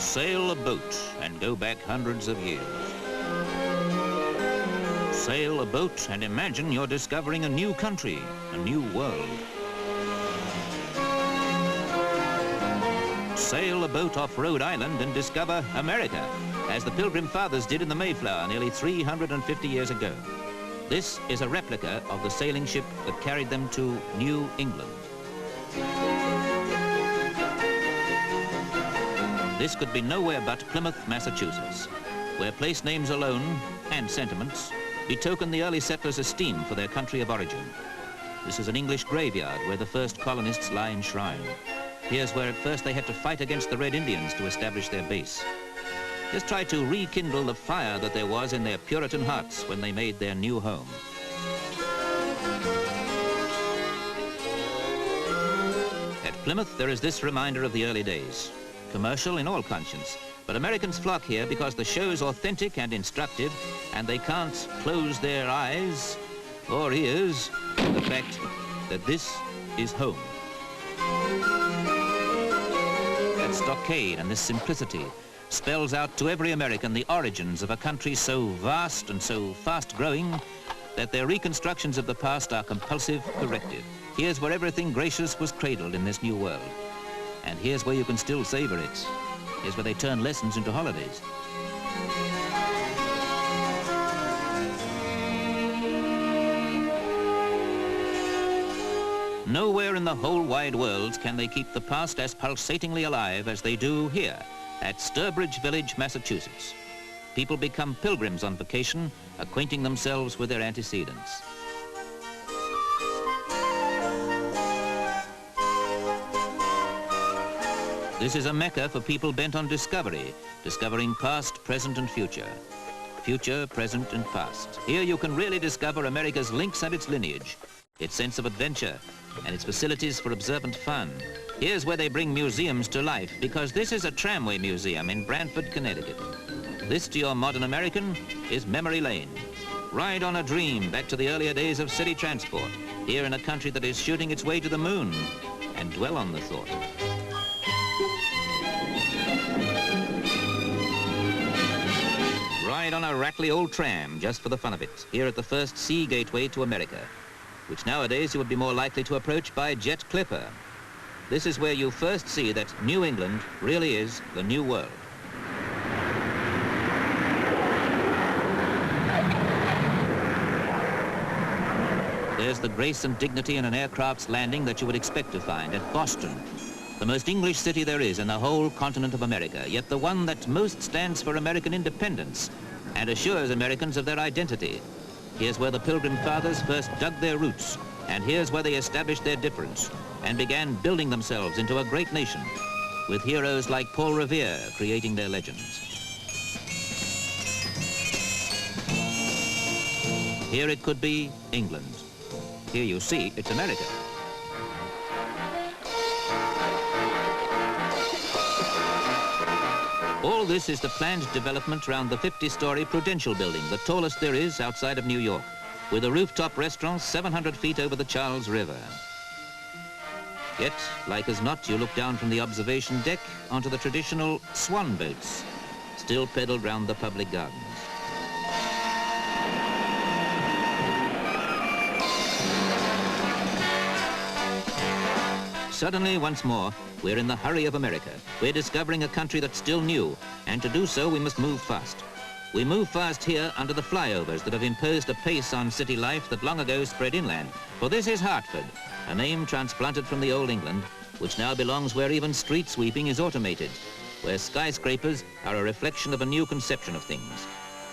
Sail a boat and go back hundreds of years. Sail a boat and imagine you're discovering a new country, a new world. Sail a boat off Rhode Island and discover America, as the Pilgrim Fathers did in the Mayflower nearly 350 years ago. This is a replica of the sailing ship that carried them to New England. This could be nowhere but Plymouth, Massachusetts, where place names alone, and sentiments, betoken the early settlers' esteem for their country of origin. This is an English graveyard where the first colonists lie enshrined. Here's where at first they had to fight against the Red Indians to establish their base. Just try to rekindle the fire that there was in their Puritan hearts when they made their new home. At Plymouth, there is this reminder of the early days. Commercial in all conscience, but Americans flock here because the show's authentic and instructive, and they can't close their eyes or ears to the fact that this is home. That stockade and this simplicity spells out to every American the origins of a country so vast and so fast-growing that their reconstructions of the past are compulsive corrective. Here's where everything gracious was cradled in this new world. And here's where you can still savor it. Here's where they turn lessons into holidays. Nowhere in the whole wide world can they keep the past as pulsatingly alive as they do here at Sturbridge Village, Massachusetts. People become pilgrims on vacation, acquainting themselves with their antecedents. This is a mecca for people bent on discovery, discovering past, present, and future. Future, present, and past. Here you can really discover America's links and its lineage, its sense of adventure, and its facilities for observant fun. Here's where they bring museums to life, because this is a Tramway Museum in Branford, Connecticut. This, to your modern American, is memory lane. Ride on a dream back to the earlier days of city transport, here in a country that is shooting its way to the moon, and dwell on the thought. Ride on a rattly old tram just for the fun of it, here at the first sea gateway to America, which nowadays you would be more likely to approach by jet clipper. This is where you first see that New England really is the new world. There's the grace and dignity in an aircraft's landing that you would expect to find at Boston, the most English city there is in the whole continent of America, yet the one that most stands for American independence and assures Americans of their identity. Here's where the Pilgrim Fathers first dug their roots, and here's where they established their difference and began building themselves into a great nation, with heroes like Paul Revere creating their legends. Here it could be England. Here you see it's America. All this is the planned development around the 50-story Prudential building, the tallest there is outside of New York, with a rooftop restaurant 700 feet over the Charles River. Yet, like as not, you look down from the observation deck onto the traditional swan boats, still peddled round the public gardens. Suddenly, once more, we're in the hurry of America. We're discovering a country that's still new, and to do so, we must move fast. We move fast here under the flyovers that have imposed a pace on city life that long ago spread inland. For this is Hartford, a name transplanted from the old England, which now belongs where even street sweeping is automated, where skyscrapers are a reflection of a new conception of things.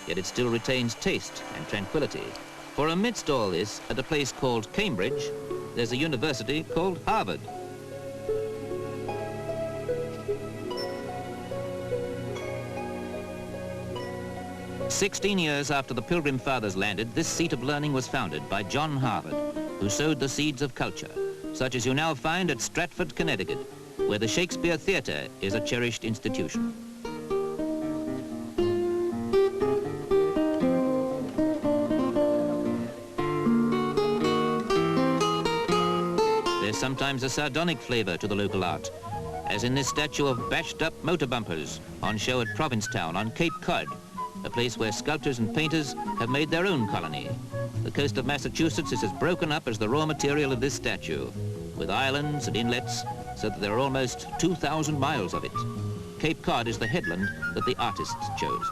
Yet it still retains taste and tranquility. For amidst all this, at a place called Cambridge, there's a university called Harvard. "16 years after the Pilgrim Fathers landed, this seat of learning was founded by John Harvard, who sowed the seeds of culture, such as you now find at Stratford, Connecticut, where the Shakespeare Theatre is a cherished institution. There's sometimes a sardonic flavor to the local art, as in this statue of bashed-up motor bumpers on show at Provincetown on Cape Cod, a place where sculptors and painters have made their own colony. The coast of Massachusetts is as broken up as the raw material of this statue, with islands and inlets, so that there are almost 2,000 miles of it. Cape Cod is the headland that the artists chose.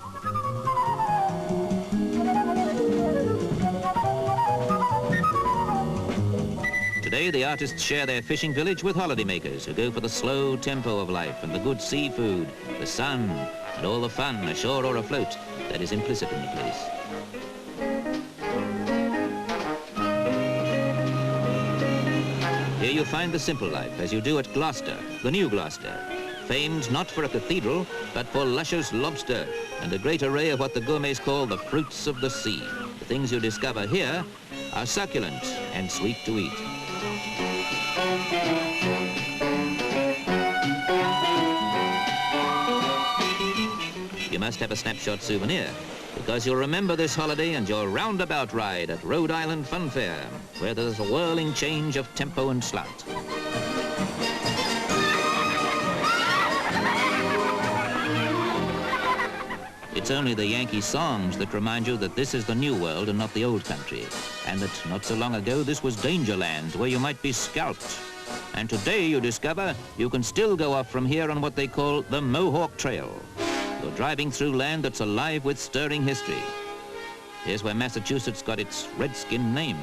Today, the artists share their fishing village with holidaymakers who go for the slow tempo of life and the good seafood, the sun, and all the fun, ashore or afloat, that is implicit in the place. Here you find the simple life, as you do at Gloucester, the new Gloucester, famed not for a cathedral, but for luscious lobster and a great array of what the gourmets call the fruits of the sea. The things you discover here are succulent and sweet to eat. You must have a snapshot souvenir, because you'll remember this holiday and your roundabout ride at Rhode Island Fun Fair, where there's a whirling change of tempo and slant. It's only the Yankee songs that remind you that this is the new world and not the old country, and that not so long ago this was danger land where you might be scalped. And today you discover you can still go off from here on what they call the Mohawk Trail. You're driving through land that's alive with stirring history. Here's where Massachusetts got its redskin name.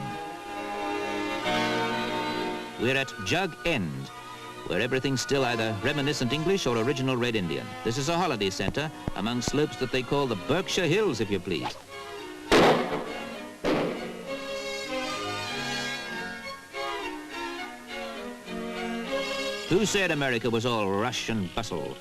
We're at Jug End, where everything's still either reminiscent English or original Red Indian. This is a holiday center among slopes that they call the Berkshire Hills, if you please. Who said America was all rush and bustle?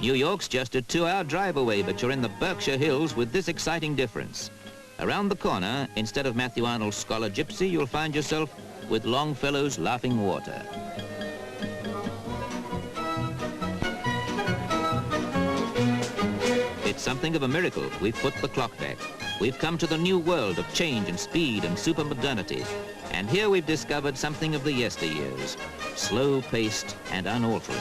New York's just a 2-hour drive away, but you're in the Berkshire Hills with this exciting difference. Around the corner, instead of Matthew Arnold's Scholar Gypsy, you'll find yourself with Longfellow's Laughing Water. It's something of a miracle. We've put the clock back. We've come to the new world of change and speed and supermodernity. And here we've discovered something of the yesteryears, slow-paced and unaltering.